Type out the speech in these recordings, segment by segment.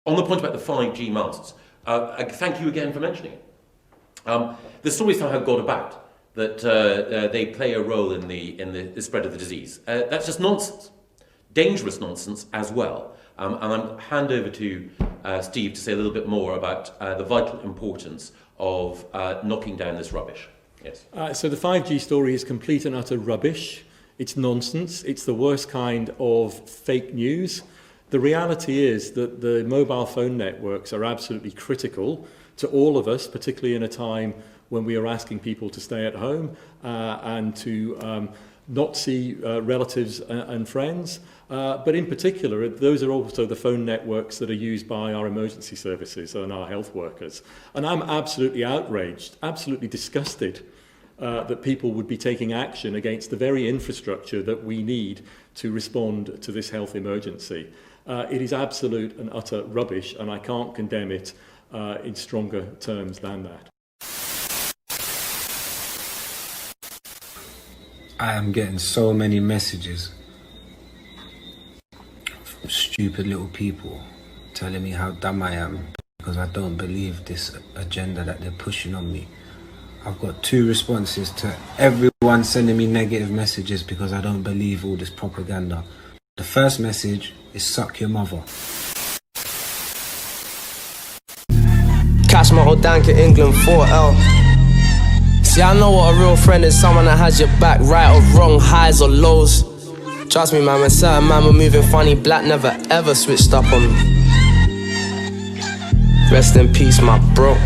On the point about the 5G masts, thank you again for mentioning it. The story somehow got about that they play a role in the spread of the disease. That's just nonsense. Dangerous nonsense as well. And I'm hand over to Steve to say a little bit more about the vital importance of knocking down this rubbish. Yes. So the 5G story is complete and utter rubbish. It's nonsense. It's the worst kind of fake news. The reality is that the mobile phone networks are absolutely critical to all of us, particularly in a time when we are asking people to stay at home and to not see relatives and friends. But in particular, those are also the phone networks that are used by our emergency services and our health workers. And I'm absolutely outraged, absolutely disgusted that people would be taking action against the very infrastructure that we need to respond to this health emergency. It is absolute and utter rubbish, and I can't condemn it in stronger terms than that. I am getting so many messages from stupid little people telling me how dumb I am because I don't believe this agenda that they're pushing on me. I've got two responses to everyone sending me negative messages because I don't believe all this propaganda. The first message is suck your mother. Catch my whole dank in England 4L. See, I know what a real friend is, someone that has your back, right or wrong, highs or lows. Trust me, man, when certain man were moving funny, black never ever switched up on me. Rest in peace, my bro.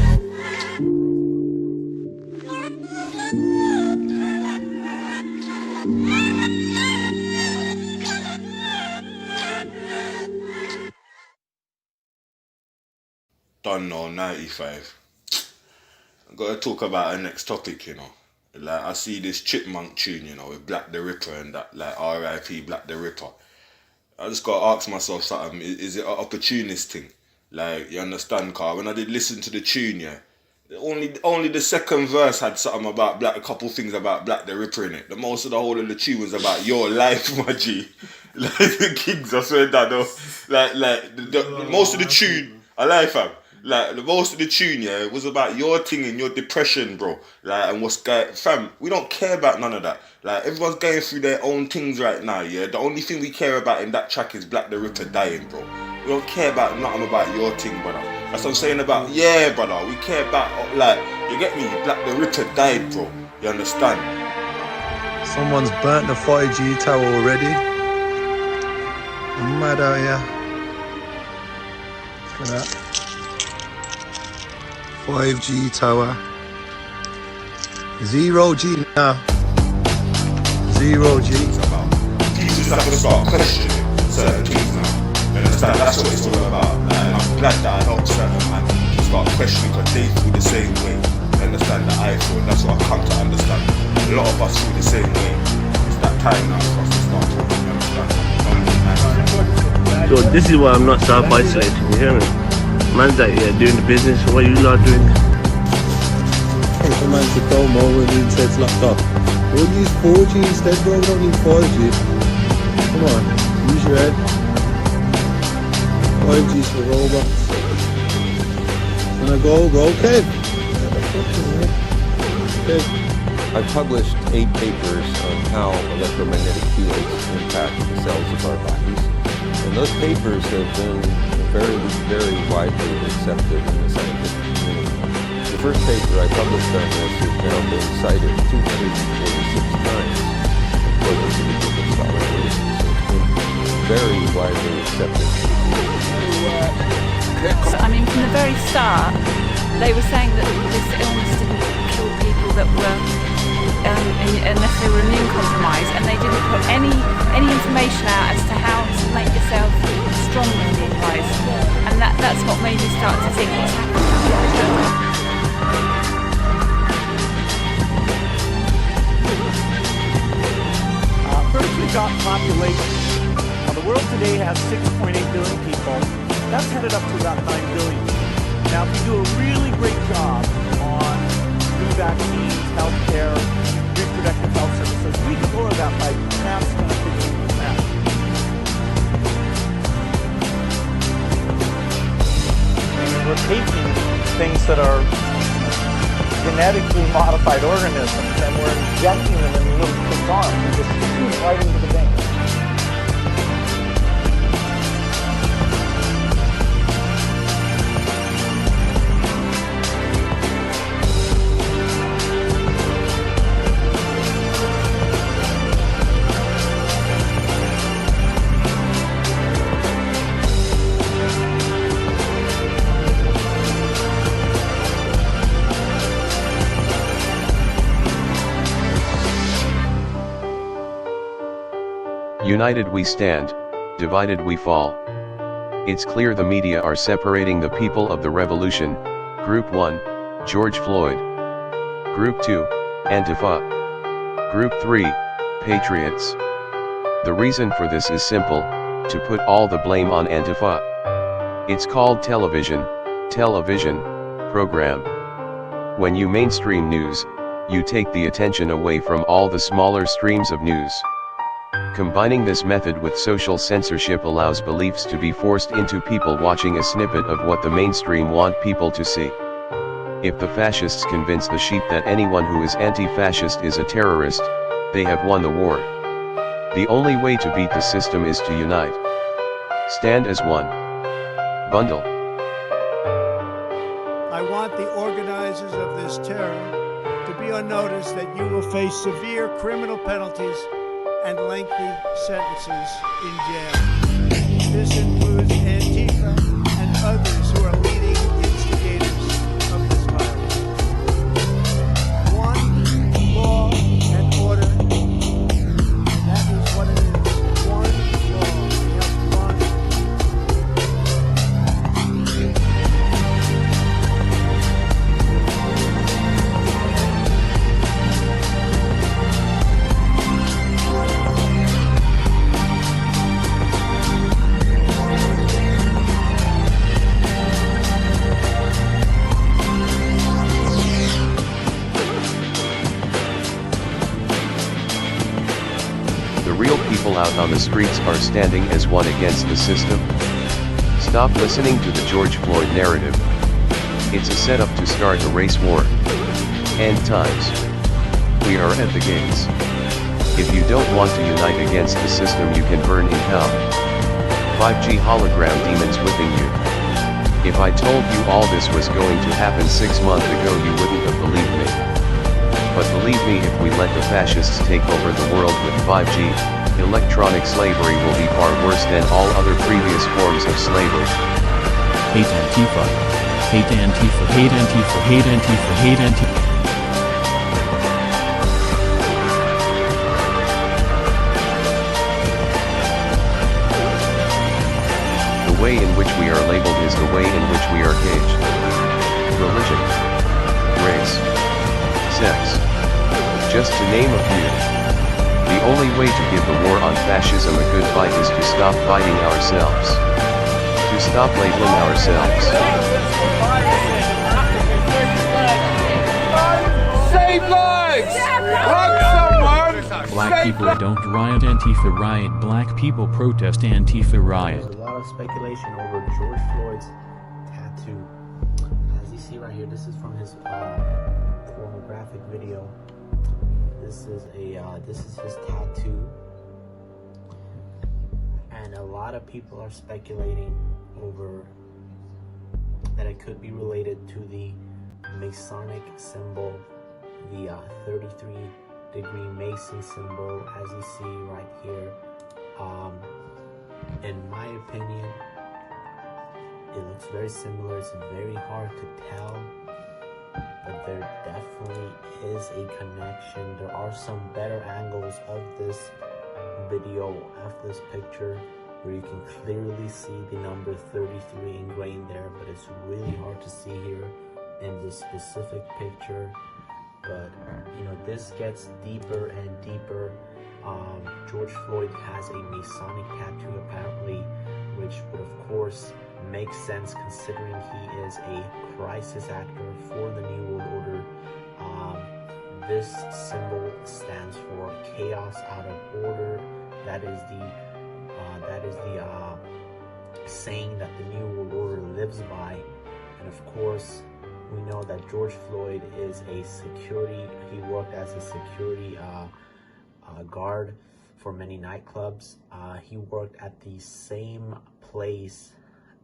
Don't know, 95. I gotta talk about our next topic, you know. Like, I see this Chipmunk tune, you know, with Black the Ripper and that, like, R.I.P. Black the Ripper. I just gotta ask myself something, is it an opportunist thing? Like, you understand, Carl? When I did listen to the tune, yeah, only the second verse had something about Black, a couple things about Black the Ripper in it. The most of the whole of the tune was about your life, my G. Like, the Kings, I swear that, though. Like, the most of the tune, I lie, fam. Like, the most of the tune, yeah, was about your thing and your depression, bro. Like, and what's going... Fam, we don't care about none of that. Like, everyone's going through their own things right now, yeah? The only thing we care about in that track is Black the Ripper dying, bro. We don't care about nothing about your thing, brother. That's what I'm saying about... Yeah, brother, we care about... Like, you get me? Black the Ripper died, bro. You understand? Someone's burnt the 5G tower already. I'm mad out here. Look at that. 5G tower. 0G now. 0G. People just have to start questioning certain things now. You understand? That's what it's all about. And I'm glad that I helped certain man start questioning because they feel the same way. You understand that I feel. That's what I've come to understand. A lot of us feel the same way. It's that time now for us to start talking. You understand? So this is why I'm not self-isolating, you hear me? Man's out here doing the business, what you lot doing? Hey, for man to go more when the internet's locked up. We'll use 4G instead, bro. We don't need 5G. Come on, use your head. 5G's for robots. And I go, Kev. I published 8 papers on how electromagnetic fields impact the cells of our bodies. And those papers have been very widely accepted in the scientific community. The first paper I published on this has now been cited 246 times according to the Book of Scholarly. So it's been very widely accepted. So, I mean, from the very start, they were saying that this illness didn't kill people that were unless they were immune compromised, and they didn't put any information out as to how to make yourself stronger immune-wise, and that's what made me start to think what's happening. First, we got population. Now, the world today has 6.8 billion people. That's headed up to about 9 billion. Now, if we do a really great job on new vaccines, healthcare, reproductive health services, we can lower that by perhaps 10 to 15%. taking things that are genetically modified organisms and we're injecting them in little kids' arms and just shoot right into the vein. United we stand, divided we fall. It's clear the media are separating the people of the revolution. Group 1, George Floyd. Group 2, Antifa. Group 3, Patriots. The reason for this is simple, to put all the blame on Antifa. It's called television program. When you mainstream news, you take the attention away from all the smaller streams of news. Combining this method with social censorship allows beliefs to be forced into people watching a snippet of what the mainstream want people to see. If the fascists convince the sheep that anyone who is anti-fascist is a terrorist, they have won the war. The only way to beat the system is to unite. Stand as one. Bundle. I want the organizers of this terror to be on notice that you will face severe criminal penalties and lengthy sentences in jail. This includes Antifa and others who are leading instigators of this violence. One, law and order, and that is what it is. One law. We have one. Out on the streets are standing as one against the system. Stop listening to the George Floyd narrative. It's a setup to start a race war. End times. We are at the gates. If you don't want to unite against the system, you can burn in hell. 5G hologram demons whipping you. If I told you all this was going to happen 6 months ago, you wouldn't have believed me. But believe me, if we let the fascists take over the world with 5G, electronic slavery will be far worse than all other previous forms of slavery. Hate Antifa. Hate Antifa. Hate Antifa. Hate Antifa. Hate Antifa. The way in which we are labeled is the way in which we are caged. Religion. Race. Sex. Just to name a few. The only way to give the war on fascism a good fight is to stop fighting ourselves. To stop labeling ourselves. Save lives! Hug someone! Black people don't riot, Antifa riot. Black people protest, Antifa riot. There's a lot of speculation over George Floyd's tattoo. As you see right here, this is from his pornographic video. This is his tattoo, and a lot of people are speculating over that it could be related to the Masonic symbol, the 33-degree Mason symbol, as you see right here. In my opinion, it looks very similar. It's very hard to tell, but there definitely is a connection. There are some better angles of this video, of this picture, where you can clearly see the number 33 ingrained there, but it's really hard to see here in this specific picture. But you know, this gets deeper and deeper. George Floyd has a Masonic tattoo apparently, which would of course make sense considering he is a crisis actor for the New World Order. This symbol stands for chaos out of order. That is the saying that the New World Order lives by. And of course, we know that George Floyd is he worked as a security guard for many nightclubs. He worked at the same place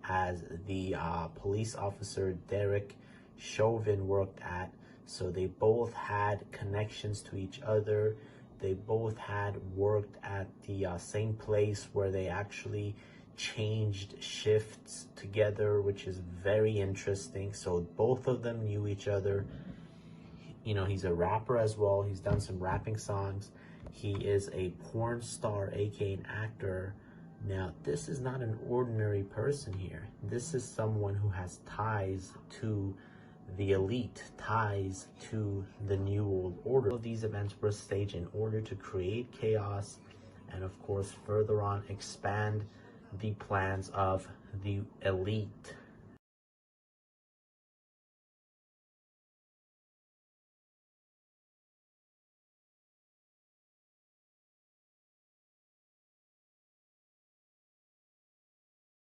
as the police officer Derek Chauvin worked at. So they both had connections to each other. They both had worked at the same place where they actually changed shifts together, which is very interesting. So both of them knew each other. You know, he's a rapper as well. He's done some rapping songs. He is a porn star, aka an actor. Now, this is not an ordinary person here. This is someone who has ties to the elite, ties to the New World Order. All of these events were staged in order to create chaos and, of course, further on expand the plans of the elite.